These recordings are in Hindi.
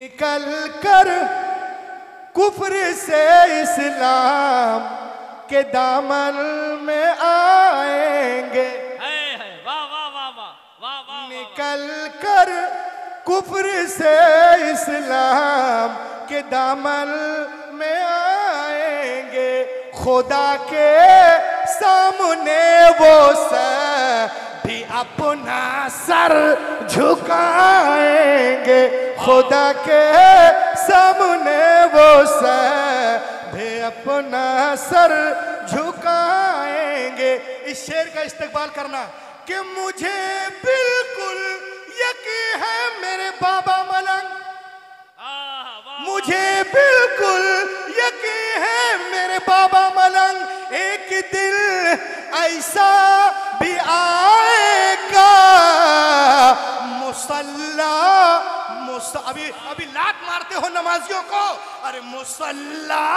निकल कर कुफ्र से इस्लाम के दामन में आएंगे। वाह वाह वाह वाह वाह वाह। निकल कर कुफ्र से इस्लाम के दामन में आएंगे। खुदा के सामने वो भी अपना सर झुकाएंगे। खुदा के सामने वो भी अपना सर झुकाएंगे। इस शेर का इस्तेमाल करना कि मुझे बिल्कुल यकीन है मेरे बाबा मलंग, मुझे बिल्कुल यकीन है मेरे बाबा मलंग, एक दिल ऐसा भी आएगा मुसल्ला अभी लात मारते हो नमाजियों को, अरे मुसल्ला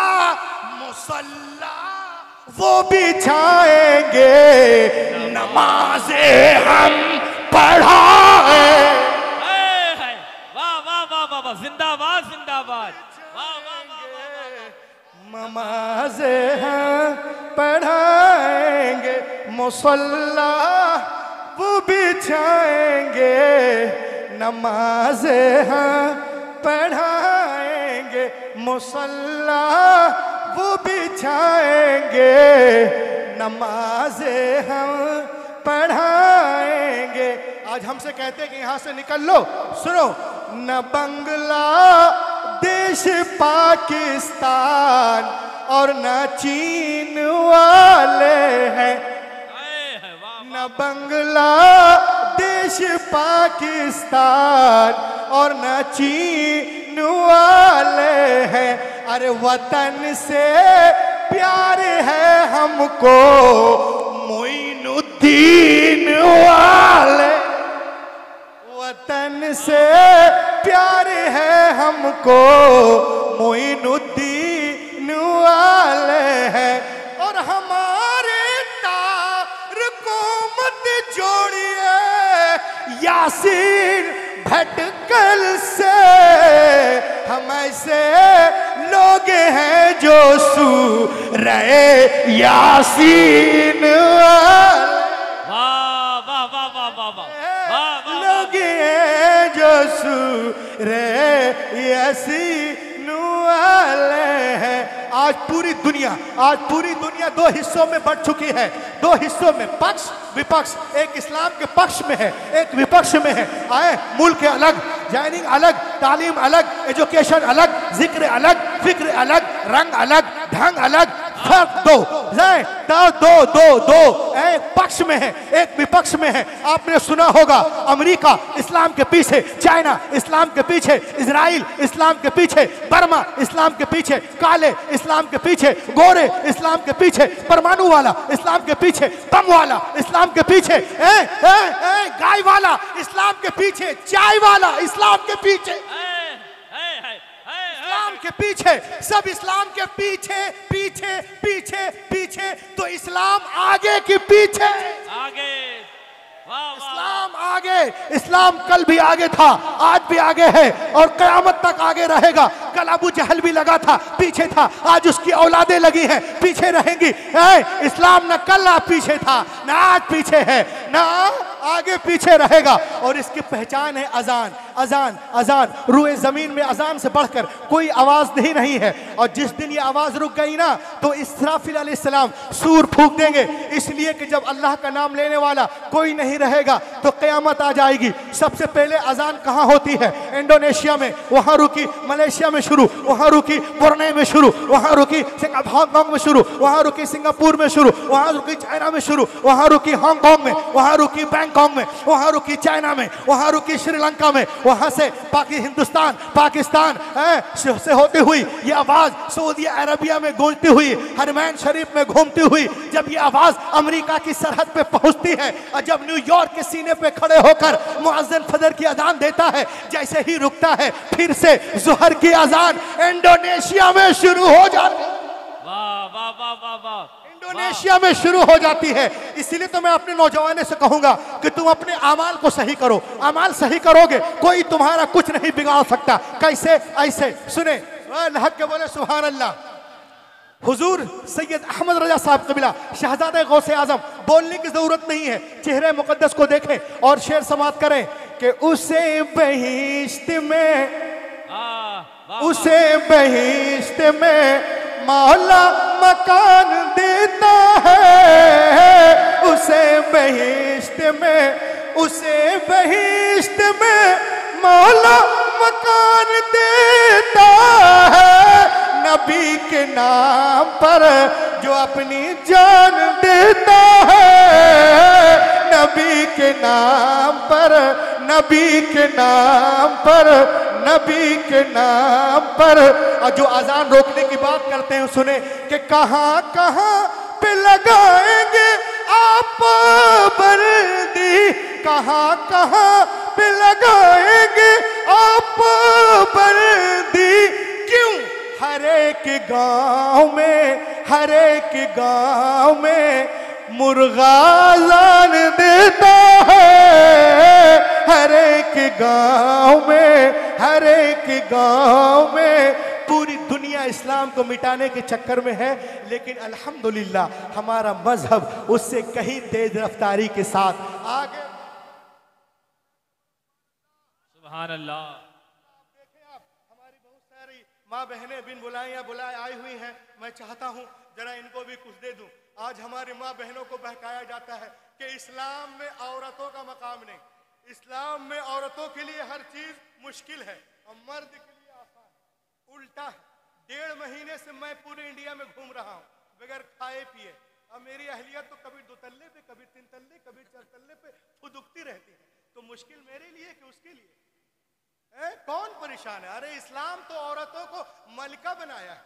मुसल्ला वो बिछाएंगे, नमाज़े हम पढ़ाए। वाह वाह वाह वाह, जिंदाबाद जिंदाबाद। वाह वाह वाह, नमाज़े हम पढ़ाएंगे, मुसल्ला वो बिछाएंगे, नमाज़े हम पढ़ाएंगे, मुसल्ला वो बिछाएंगे, नमाज़े हम पढ़ाएंगे। आज हमसे कहते हैं कि यहाँ से निकल लो। सुनो, न बांग्लादेश पाकिस्तान और न चीन वाले हैं, न बांग्लादेश पाकिस्तान और न चीन वाले हैं। अरे वतन से प्यार है हमको मोइनुद्दीन वाले, वतन से प्यार है हमको मोइनुद्दीन वाले हैं। और हमारे तार को मत जोड़िए यासीन भटकल से, हम ऐसे लोग हैं जो सू रहे यासीन लोग हैं जो सू रहे यासीन वाले हैं। आज पूरी दुनिया दो हिस्सों में बढ़ चुकी है, दो हिस्सों में, पक्ष विपक्ष। एक इस्लाम के पक्ष में है, एक विपक्ष में है। आए मुल्क अलग, जॉइनिंग अलग, तालीम अलग, एजुकेशन अलग, जिक्र अलग, फिक्र अलग, रंग अलग, ढंग अलग, फर्क दो एक पक्ष में है, एक विपक्ष में है। आपने सुना होगा अमेरिका इस्लाम के पीछे, चाइना इस्लाम के पीछे, इजराइल इस्लाम के पीछे, बर्मा इस्लाम के पीछे, काले इस्लाम के पीछे, गोरे इस्लाम के पीछे, परमाणु वाला इस्लाम के पीछे, बम वाला इस्लाम के पीछे, गाय वाला इस्लाम के पीछे, चाय वाला इस्लाम के पीछे, इस्लाम के पीछे, सब इस्लाम के पीछे पीछे पीछे पीछे। तो इस्लाम आगे कि पीछे? आगे। इस्लाम आगे। इस्लाम कल भी आगे था, आज भी आगे है और क़यामत तक आगे रहेगा। कल अबू जहल भी लगा था, पीछे था, आज उसकी औलादें लगी हैं, पीछे रहेंगी। इस्लाम न कल पीछे था, न आज पीछे है, न आगे पीछे रहेगा। और इसकी पहचान है अजान, अजान, अजान। रूए जमीन में अजान से बढ़कर कोई आवाज नहीं है। और जिस दिन ये आवाज रुक गई ना, तो इसराफिल अलैहिस्सलाम सूर फूंक देंगे, इसलिए कि जब अल्लाह का नाम लेने वाला कोई नहीं रहेगा तो क़यामत आ जाएगी। सबसे पहले अजान कहाँ होती है? इंडोनेशिया में, वहाँ रुकी, मलेशिया में शुरू, वहाँ रुकी, ब्रुनेई में शुरू, वहाँ रुकी, हांगकांग में शुरू, वहाँ रुकी, सिंगापुर में शुरू, वहाँ रुकी, चाइना में शुरू, वहाँ रुकी, हांगकांग में, वहाँ रुकी, बैंकॉक में, वहाँ रुकी, चाइना में, वहाँ रुकी, श्रीलंका में, वहाँ से हिंदुस्तान, पाकिस्तान से होती हुई ये आवाज सऊदी अरबिया में गूंजती हुई, हरमैन शरीफ में घूमती हुई, जब ये आवाज अमेरिका की सरहद पे पहुंचती है और जब न्यूयॉर्क के सीने पे खड़े होकर मुअज्जिन फजर की अजान देता है, जैसे ही रुकता है फिर से ज़ुहर की अजान इंडोनेशिया में शुरू हो जाती है। वाह वाह वाह वाह वाह। इंडोनेशिया में शुरू हो जाती है। इसीलिए तो मैं अपने नौजवानों से कहूंगा कि तुम अपने अमाल को सही करो। अमाल सही करोगे कोई तुम्हारा कुछ नहीं बिगाड़ सकता। कैसे? ऐसे सुने, हक के बोले सुभान अल्लाह। हुजूर सैयद अहमद रजा साहब कबीला शहजादे गौसे आजम, बोलने की जरूरत नहीं है, चेहरे मुकद्दस को देखें और शेर समाप्त करें कि उसे बहिश्त में, उसे बहिश्त में मौला मकान देता है। उसे बहिश्त में, उसे बहिश्त में मौला मकान देता है। नबी के नाम पर जो अपनी जान देता है, नबी के नाम पर, नबी के नाम पर, नबी के नाम पर। और जो अजान रोकने की बात करते हैं सुने कि कहां कहां पे लगाएंगे आप पाबंदी, कहां कहां पे लगाएंगे आप पाबंदी। क्यों? हर एक गांव में, हर एक गांव में मुर्गा अज़ान देता है। हर एक गांव में, हर एक गांव में। पूरी दुनिया इस्लाम को मिटाने के चक्कर में है, लेकिन अल्हम्दुलिल्लाह हमारा मजहब उससे कहीं तेज रफ्तारी के साथ आगे। सुभान अल्लाह। देखें आप, हमारी बहुत सारी माँ बहनें बिन बुलाए या बुलाए आई हुई हैं। मैं चाहता हूँ जरा इनको भी कुछ दे दूं। आज हमारी माँ बहनों को बहकाया जाता है कि इस्लाम में औरतों का मकाम नहीं, इस्लाम में औरतों के लिए हर चीज मुश्किल है और मर्द के लिए आसान। उल्टा है। 1.5 महीने से मैं पूरे इंडिया में घूम रहा हूँ बगैर खाए पिए। अब मेरी अहलियत तो कभी 2 तल्ले पे, कभी 3 तल्ले, कभी 4 तल्ले पे फुदुकती रहती है। तो मुश्किल मेरे लिए कि उसके लिए? कौन परेशान है? अरे इस्लाम तो औरतों को मलिका बनाया है।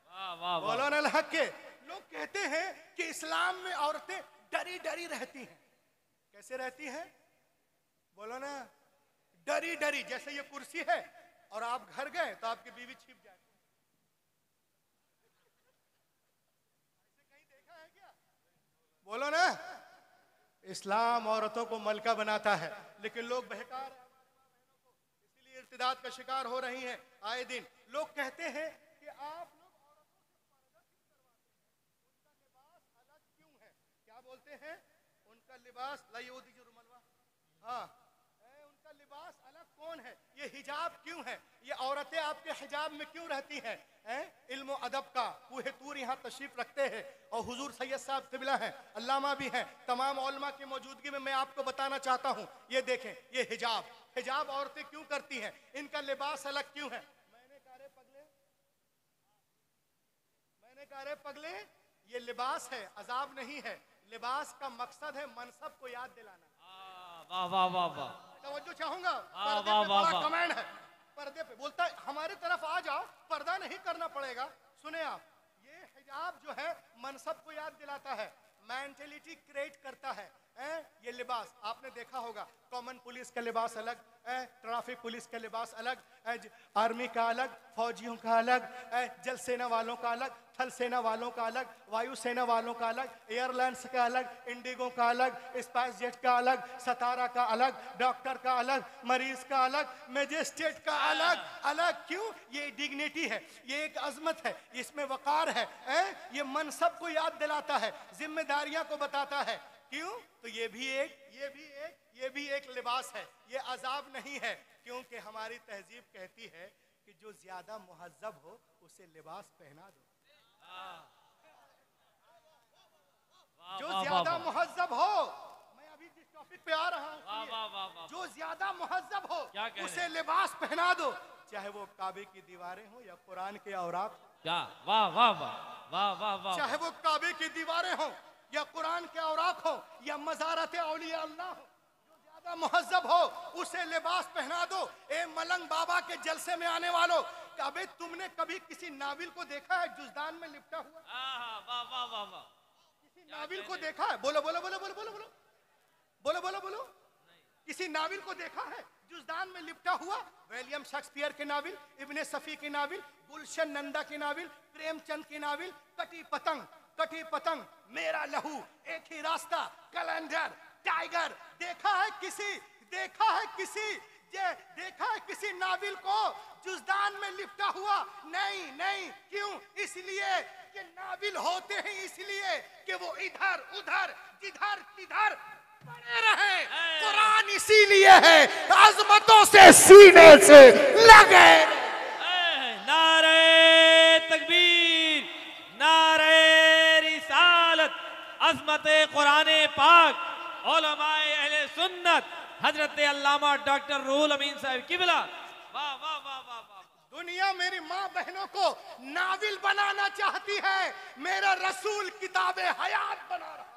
वाह वाह। बोलो ना हक के। लोग कहते हैं कि इस्लाम में औरतें डरी डरी रहती हैं। कैसे रहती हैं? बोलो ना, डरी डरी। जैसे ये कुर्सी है और आप घर गए तो आपकी बीवी छिप जाए। ऐसे कहीं देखा है क्या? बोलो ना। इस्लाम औरतों को मलका बनाता है, लेकिन लोग बहका रहे हैं, इसीलिए इर्तिदाद का शिकार हो रही हैं आए दिन। लोग कहते हैं कि आप लोग औरतों से पर्दा क्यों करवाते हैं? उनका लिबास अलग क्यों है? क्या बोलते हैं? उनका लिबास लायूदी जो रुमलवा, हाँ, उनका लिबास अलग कौन है? ये हिजाब क्यों है? ये औरतें आपके हिजाब में क्यों रहती हैं? इल्म अदब का कोहे तूर यहाँ तशरीफ रखते हैं और हुजूर सैयद साहब क़िबला हैं, अल्लामा भी हैं, तमाम उलमा की मौजूदगी में मैं आपको बताना चाहता हूँ। ये देखें, ये हिजाब, हिजाब औरतें क्यों करती हैं? इनका लिबास अलग क्यों है? मैंने कहा रे पगले, मैंने कहा रे पगले, ये लिबास है, अजाब नहीं है। लिबास का मकसद है मनसब को याद दिलाना। वाह वाह वाह वाह। तवज्जो चाहूंगा। वाह, पर्दे वाह, पे वाह, बड़ा वाह। कमेंट है, पर्दे पे बोलता है हमारे तरफ आ जाओ, पर्दा नहीं करना पड़ेगा। सुने आप, ये हिजाब जो है मनसब को याद दिलाता है, मेंटलिटी क्रिएट करता है। ये लिबास आपने देखा होगा, कॉमन पुलिस का लिबास अलग, ट्रैफिक पुलिस का लिबास अलग, आर्मी का अलग, फौजियों का अलग, जल सेना वालों का अलग, थल सेना वालों का अलग, वायु सेना वालों का अलग, एयरलाइंस का अलग, इंडिगो का अलग, स्पाइस जेट का अलग, सतारा का अलग, डॉक्टर का अलग, मरीज का अलग, मैजिस्ट्रेट का अलग। अलग क्यों? ये डिग्निटी है, ये एक अजमत है, इसमें वकार है, ये मनसब को याद दिलाता है, जिम्मेदारियां को बताता है। क्यों? तो ये भी एक लिबास है, ये अजाब नहीं है। क्योंकि हमारी तहजीब कहती है कि जो ज्यादा मुहज्जब हो उसे लिबास पहना दो। जो ज्यादा मुहज्जब हो, मैं अभी जिस टॉपिक पे आ रहा हूँ, जो ज्यादा मुहज्जब हो उसे लिबास पहना दो, चाहे वो काबे की दीवारें हो या कुरान के औराक। क्या? वाह वाह वाह वाह वाह वाह। चाहे वो काबे की दीवारें हो या कुरान के औराक हो या मज़ारत औलिया अल्लाह हो, जो ज्यादा मुहज्जब हो उसे लिबास पहना दो। ए मलंग बाबा के जलसे में आने वालों, अबे तुमने कभी किसी नाविल को देखा है जुजदान में लिपटा हुआ? वाह वाह वाह वाह। किसी नाविल को देखा है? बोलो बोलो बोलो बोलो बोलो बोलो बोलो बोलो बोलो। किसी नाविल को देखा है जुजदान में लिपटा हुआ? विलियम शेक्सपियर के नाविल, इब्ने सफी के नाविल, गुलशन नंदा के नाविल, प्रेमचंद के नाविल, कटी पतंग, कटी पतंग, मेरा लहू, एक ही रास्ता, कैलेंडर, टाइगर। देखा है किसी नाविल को जुजदान में लिपटा हुआ? नहीं। क्यों? इसलिए कि नाविल होते हैं इसलिए कि वो इधर उधर जिधर तिधर पड़े रहे। कुरान इसीलिए है अजमतों से सीने से लगे। नारे तकबीर, नारे रिसालत, अज़मत कुरान पाक, उलमाए अहले सुन्नत, हजरत अल्लामा डॉक्टर रूहुल अमीन साहब किबला। वाह वाह वाह वाह वाह। दुनिया मेरी माँ बहनों को नाविल बनाना चाहती है, मेरा रसूल किताबे हयात बना रहा है।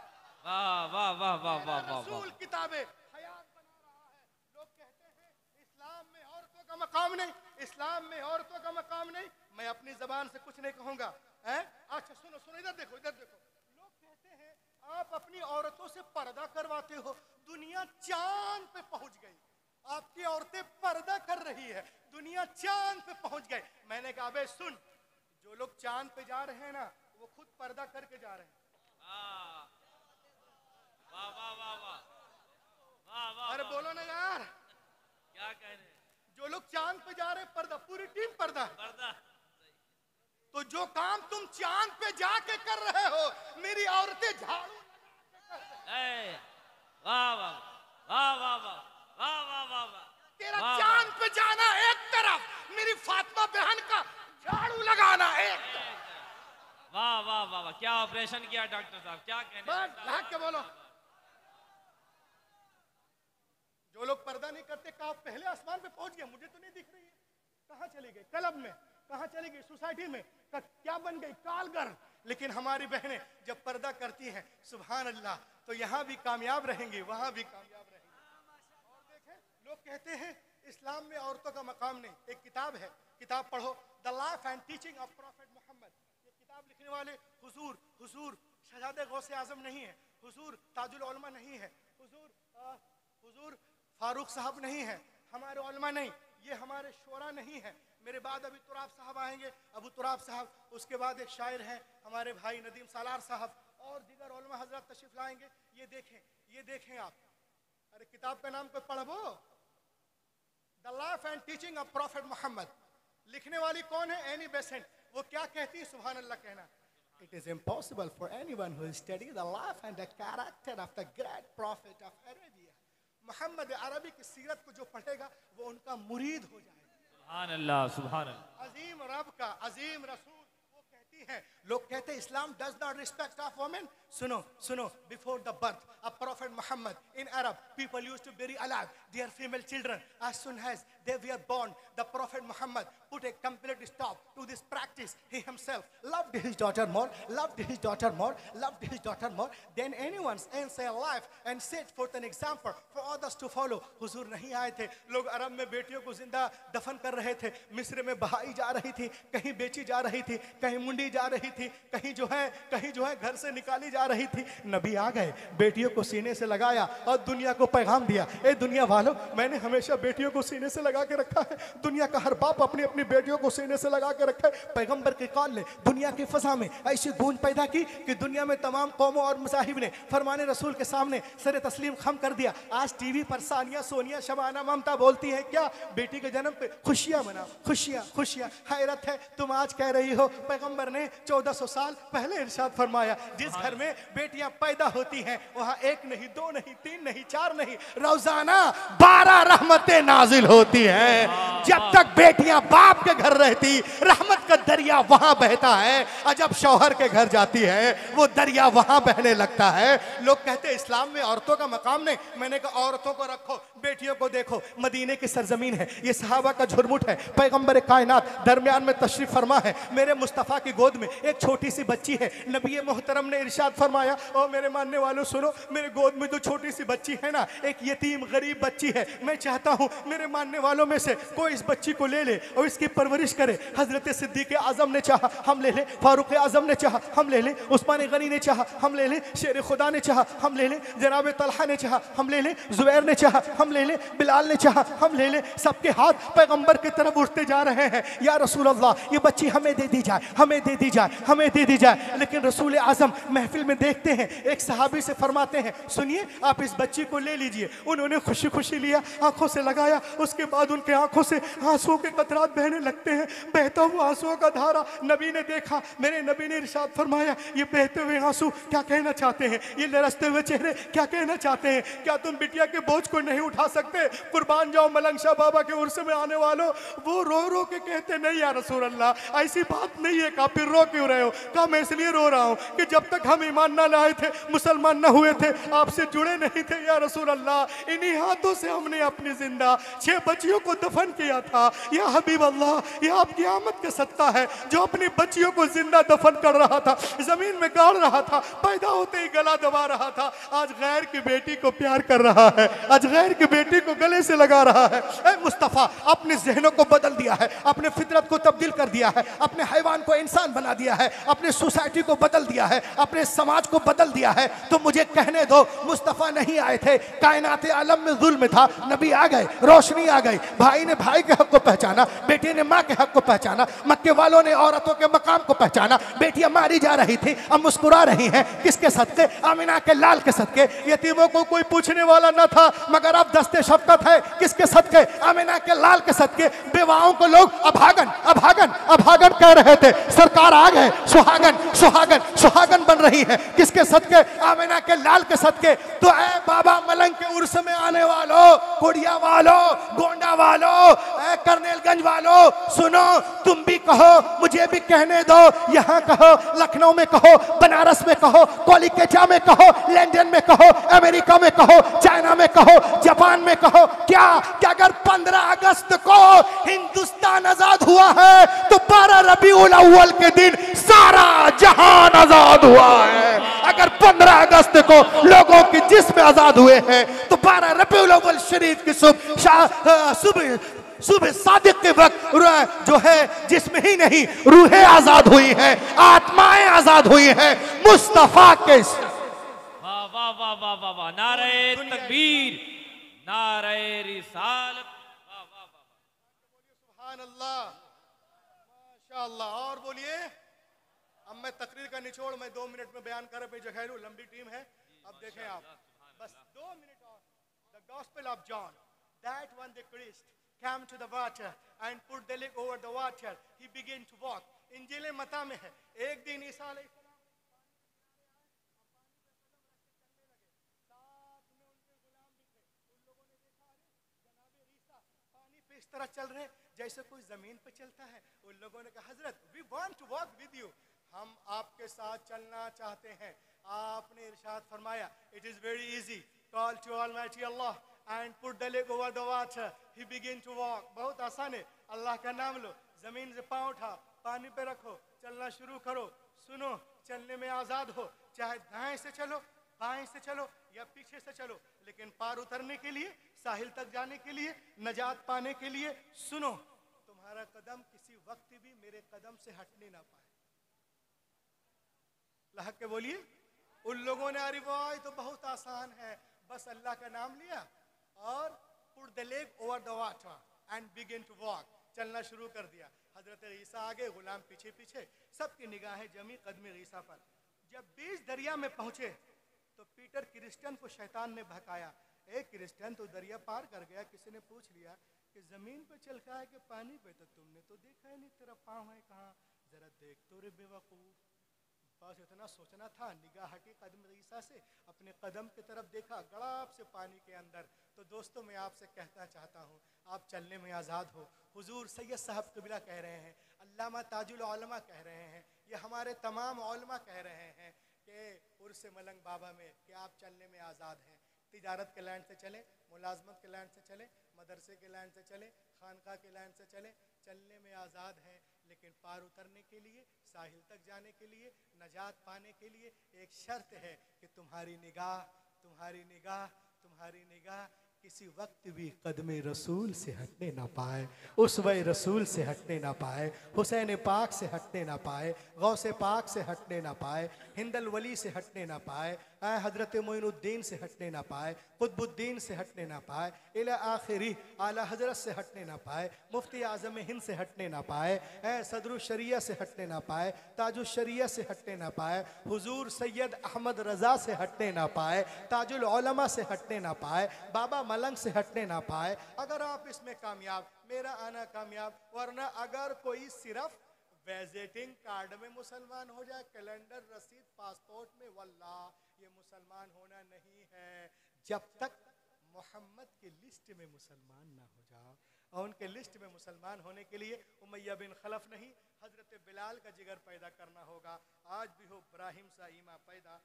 वाह वाह वाह वाह वाह वाह। रसूल किताबे हयात बना रहा है। लोग कहते हैं इस्लाम में औरतों का मकाम नहीं, इस्लाम में औरतों का मकाम नहीं। मैं अपनी जबान से कुछ नहीं कहूंगा। अच्छा सुनो, इधर देखो। लोग कहते हैं आप अपनी औरतों से पर्दा करवाते हो। दुनिया चांद पे पहुंच गई, आपकी औरतें पर्दा कर रही है, दुनिया चांद पे पहुंच गए। मैंने कहा बे सुन, जो लोग चांद पे जा रहे हैं ना वो खुद पर्दा करके जा रहे हैं। वाह वाह वाह वाह वाह। अरे बोलो ना यार, क्या कह रहे हैं? जो लोग चांद पे जा रहे हैं पर्दा, पूरी टीम पर्दा। पर्दा। तो जो काम तुम चांद पे जाके कर रहे हो, मेरी औरतें झाड़ू वाह वाह वाह वाह वाह वाह वाह वाह वाह। तेरा चांद पे जाना एक तरफ, मेरी फातिमा बहन का झाड़ू लगाना एक तरफ। वाह वाह वाह वाह। क्या ऑपरेशन किया डॉक्टर साहब, क्या कहने? भाग के बोलो। जो लोग पर्दा नहीं करते कहा पहले आसमान पे पहुंच गए, मुझे तो नहीं दिख रही है। कहां चली गई? क्लब में, कहां चली गई? सोसाइटी में, क्या बन गई? कालगर। लेकिन हमारी बहनें जब पर्दा करती हैं, सुभान अल्लाह, तो यहां भी कामयाब रहेंगी, वहां भी कामयाब रहेंगी। और देखें, लोग कहते हैं इस्लाम में औरतों का मकाम नहीं। एक किताब है, किताब पढ़ो, the life and teaching of Prophet Mohammad. ये किताब लिखने वाले हुजूर शहजादे गौसे आजम नहीं है, हुजूर ताजुल उलमा नहीं है, हुजूर फारूक साहब नहीं है, हमारे उलमा नहीं, ये हमारे शोरा नहीं है। मेरे बाद अभी तुराब साहब आएंगे, अबू तुराब साहब, उसके बाद एक शायर है हमारे भाई नदीम सालार साहब, और दीगर उलमा हजरत तशरीफ लाएंगे। ये देखें आप। अरे किताब का नाम कोई पढ़ो, the life and teaching of Prophet Mohammad. लिखने वाली कौन है? Annie Besant. वो क्या कहती है? सुभान अल्लाह कहना। It is impossible for anyone who studies the life and the character of the great prophet of Arabia. Mohammad अरबी की सीरत को जो पढ़ेगा वो उनका मुरीद हो जाएगा। सुभान अल्लाह, सुभान अल्लाह। अजीम रब का अजीम रसूल वो कहती है। लोग कहते हैं इस्लाम does not respect of women. सुनो, before the birth of Prophet Muhammad in Arab, people used to bury alive their female children. As soon as they were born, the Prophet Muhammad put a complete stop to this practice. He himself loved his daughter more, than anyone's ancient life, and set forth an example for others to follow. हुजूर नहीं आए थे, लोग अरब में बेटियों को जिंदा दफन कर रहे थे, मिस्र में बहाई जा रही थी, कहीं बेची जा रही थी, कहीं मुंडी जा रही थी, कहीं जो है घर से निकाली जा रही थी। नबी आ गए, बेटियों को सीने से लगाया और दुनिया को पैगाम दिया, ए दुनिया वालों, मैंने हमेशा बेटियों को सीने से लगा के रखा है। दुनिया का हर बाप अपनी अपनी बेटियों को सीने से लगा के रखा है। पैगंबर के कौल ने दुनिया की फजा में ऐसी गूंज पैदा की कि दुनिया में तमाम कौमों और मज़ाहिब ने फरमाने रसूल के सामने सर तस्लीम खम कर दिया। आज टीवी पर सानिया, सोनिया, शबाना, ममता बोलती है क्या? बेटी के जन्म पे खुशियां मनाओ, खुशियां। हैरत है, तुम आज कह रही हो पैगंबर ने 1400 साल पहले इरशाद फरमाया, जिस घर में बेटियां पैदा होती हैं वहां एक नहीं, दो नहीं, तीन नहीं, चार नहीं, रोजाना 12 रहमतें नाजिल होती हैं। जब तक बेटियां बाप के घर रहती, रहमत का दरिया वहां बहता है, और जब शौहर के घर जाती है वो दरिया वहां बहने लगता है। लोग कहते हैं इस्लाम में औरतों का मकाम नहीं। मैंने कहा औरतों को रखो, बेटियों को देखो। मदीने की सरजमीन है, ये सहाबा का झुरमुट है। पैगंबर कायनात दरमियान में तशरीफ फरमा है। मेरे मुस्तफ़ा की गोद में एक छोटी सी बच्ची है। नबी मोहतरम ने इरशाद फरमाया, ओ मेरे मानने वालों सुनो, मेरे गोद में जो छोटी सी बच्ची है ना, एक यतीम गरीब बच्ची है, मैं चाहता हूँ मेरे मानने वालों में से कोई इस बच्ची को ले ले और इसकी परवरिश करे। हजरत सिद्दीक आजम ने चाहा हम ले ले, फारूक आजम ने चाहा हम ले ले, उस्मान गनी ने चाहा हम ले ले, शेर खुदा ने चाहा हम ले ले, जनाब तलहा ने चाहा हम ले ले, जुबैर ने चाहा हम ले ले, बिलाल ने चाहा हम ले ले। सबके हाथ पैगंबर की तरफ उठते जा रहे हैं, या रसूल अल्लाह ये बच्ची हमें दे दी जाए, हमें दे दी जाए, हमें दे दी जाए। लेकिन रसूल आजम महफिल में देखते हैं, एक सहाबी से फरमाते हैं, सुनिए आप इस बच्ची को ले लीजिए। उन्होंने खुशी खुशी लिया, आंखों से लगाया, उसके बाद उनके आंखों से आंसुओं के कतरात बहने लगते हैं। बहता हुआ आंसुओं का धारा नबी ने देखा, मेरे नबी ने इरशाद फरमाया, ये बहते हुए आंसू क्या कहना चाहते हैं, ये लरसते हुए चेहरे क्या कहना चाहते हैं? क्या तुम बिटिया के बोझ को नहीं उठा सकते? कुर्बान जाओ मलंग शाह बाबा के उर्स में आने वालों। वो रो रो के कहते, नहीं या रसूल अल्लाह ऐसी बात नहीं है। कहा फिर रो क्यों रहे हो? कहा मैं इसलिए रो रहा हूँ कि जब तक हम ईमान ना लाए थे, मुसलमान ना हुए थे, आपसे जुड़े नहीं थे या रसूल अल्लाह। इन्हीं हाथों से हमने अपनी जिंदा 6 बच्चियों को दफन किया था। या हबीब अल्लाह, ये आपकी आमद का सत्ता है, जो अपनी बच्चियों को जिंदा दफन कर रहा था, जमीन में गाड़ रहा था, पैदा होते ही गला दबा रहा था, आज गैर की बेटी को प्यार कर रहा है, आज गैर की बेटी को गले से लगा रहा है। ऐ मुस्तफ़ा, अपने जहनों को बदल दिया है, अपने फितरत को तब्दील कर दिया है, अपने हैवान को इंसान बना दिया है, अपने सोसाइटी को बदल दिया है, अपने समाज को बदल दिया है। तो मुझे कहने दो, मुस्तफ़ा नहीं आए थे, कायनात आलम में जुल्म था, नबी आ गए, रोशनी आ गई, भाई ने भाई के हक को पहचाना, बेटी ने माँ के हक को पहचाना, मक्के वालों ने औरतों के मकाम को पहचाना। बेटियां मारी जा रही थी, अब मुस्कुरा रही हैं, किसके सदके? आमिना के लाल के सदके। यतीमों को कोई पूछने वाला न था, मगर अब दस्ते शफकत है, किसके सदके? आमिना के लाल के सदके। बेवाओं को लोग अभागन अभागन अभागन कह रहे थे, सरकार आ गए, सुहागन सुहागन सुहागन बन रही है, किसके सदके? आमिना के लाल के सदके। तो ऐ बाबा मलंग के उर्स में आने वालों, कुड़िया वालों, गोंडा वालों, करनेलगंज वालों, सुनो, तुम भी कहो, मुझे भी कहने दो। यहाँ कहो, लखनऊ में कहो, बनारस में कहो, कोलकाता में कहो, लंदन में कहो, अमेरिका में कहो, चाइना में कहो, जापान में कहो, क्या अगर 15 अगस्त को हिंदुस्तान आजाद हुआ है तो 12 रबीउल अव्वल के दिन सारा जहान आजाद हुआ है। अगर 15 अगस्त को लोगों के जिस्म आजाद हुए हैं तो 12 रबीउल अव्वल शरीफ की सुबह सादिक के वक्त जो है जिस्म ही नहीं, रूहें आजाद हुई हैं, आत्माएं आजाद हुई हैं मुस्तफा के। वाह वाह वाह वाह वाह वाह, नारे तकबीर, नारे रिसालत, वाह वाह वाह, सुभान अल्लाह, माशाअल्लाह। और बोलिए। अब मैं तकरीर का निचोड़ मैं 2 मिनट में बयान कर पे जगह लूं, लंबी टीम है। अब देखें आप, बस 2 मिनट और। The Gospel of John, that when the Christ came to the water and put the leg over the water, he began to walk. इंजील मत्ता में है, एक दिन ईसा अलैहिस्सलाम इस तरह चल रहे जैसे कोई जमीन पे चलता है। उन लोगों ने कहा, हजरत we want to walk with you, हम आपके साथ चलना चाहते हैं। आपने इरशाद फरमाया, it is very easy, call to almighty Allah and put the leg over the water, he begin to walk. बहुत आसान है, अल्लाह का नाम लो, जमीन से पांव उठा, पानी पे रखो, चलना शुरू करो। सुनो, चलने में आजाद हो, चाहे दाएं से चलो, बाएं से चलो या पीछे से चलो, लेकिन पार उतरने के लिए, साहिल तक जाने के लिए, नजात पाने के लिए, सुनो, तुम्हारा कदम किसी वक्त भी मेरे कदम से हटने ना पाए। लहक के बोलिए। उन लोगों ने अरे वाह तो बहुत आसान है, बस अल्लाह का नाम लिया और put the leg over the water and begin to walk, चलना शुरू कर दिया। हजरत ईसा आगे, गुलाम पीछे पीछे, सबकी निगाहें जमी कदम ईसा पर। जब बीच दरिया में पहुंचे तो पीटर क्रिश्चियन को शैतान ने भकाया, एक क्रिश्चियन तो दरिया पार कर गया। किसी ने पूछ लिया कि जमीन पे चल रहा है कि पानी पे, तो तुमने तो देखा ही नहीं, तेरा पाँव है कहाँ, जरा देख तो रे बेवकूफ। बस इतना सोचना था, निगाह हटी कदम ईसा से, अपने कदम की तरफ देखा, गड़ाप से पानी के अंदर। तो दोस्तों मैं आपसे कहना चाहता हूँ, आप चलने में आज़ाद हो। हुजूर सैयद साहब कबीला कह रहे हैं, अल्लामा ताजुल उलमा कह रहे हैं, ये हमारे तमाम उलमा कह रहे हैं कि उर्स मलंग बाबा में कि आप चलने में आज़ाद हैं। तिजारत के लाइन से चले, मुलाजमत के लाइन से चले, मदरसे के लाइन से चले, खानका के लाइन से चले, चलने में आज़ाद हैं। लेकिन पार उतरने के लिए, साहिल तक जाने के लिए, नजात पाने के लिए एक शर्त है कि तुम्हारी निगाह किसी वक्त भी कदमे रसूल से हटने ना पाए, उसवे रसूल से हटने ना पाए, हुसैन पाक से हटने ना पाए, गौसे पाक से हटने ना पाए, हिंदल वली से हटने ना पाए, हजरत मोइनुद्दीन से हटने ना पाए, कुतुबुद्दीन से हटने ना पाए, इला आखिरी आला हजरत से हटने ना पाए, मुफ्ती आज़म हिंद से हटने ना पाए, सदरुल शरिया से हटने ना पाए, ताजुल शरिया से हटने ना पाए, हुजूर सैयद अहमद रज़ा से हटने ना पाए, ताजुल उलमा से हटने ना पाए, बाबा मलंग से हटने ना पाए। अगर आप इसमें कामयाब, मेरा आना कामयाब। वरना अगर कोई सिर्फ विजिटिंग कार्ड में मुसलमान हो जाए, कैलेंडर, रसीद, पासपोर्ट में, वल्लाह ये मुसलमान होना नहीं है। जब तक मोहम्मद की लिस्ट में मुसलमान ना हो जाओ, और उनके लिस्ट में मुसलमान होने के लिए उमैया बिन खलफ नहीं, हजरत बिलाल का जिगर पैदा करना होगा। आज भी हो इब्राहिम सा ईमा पैदा।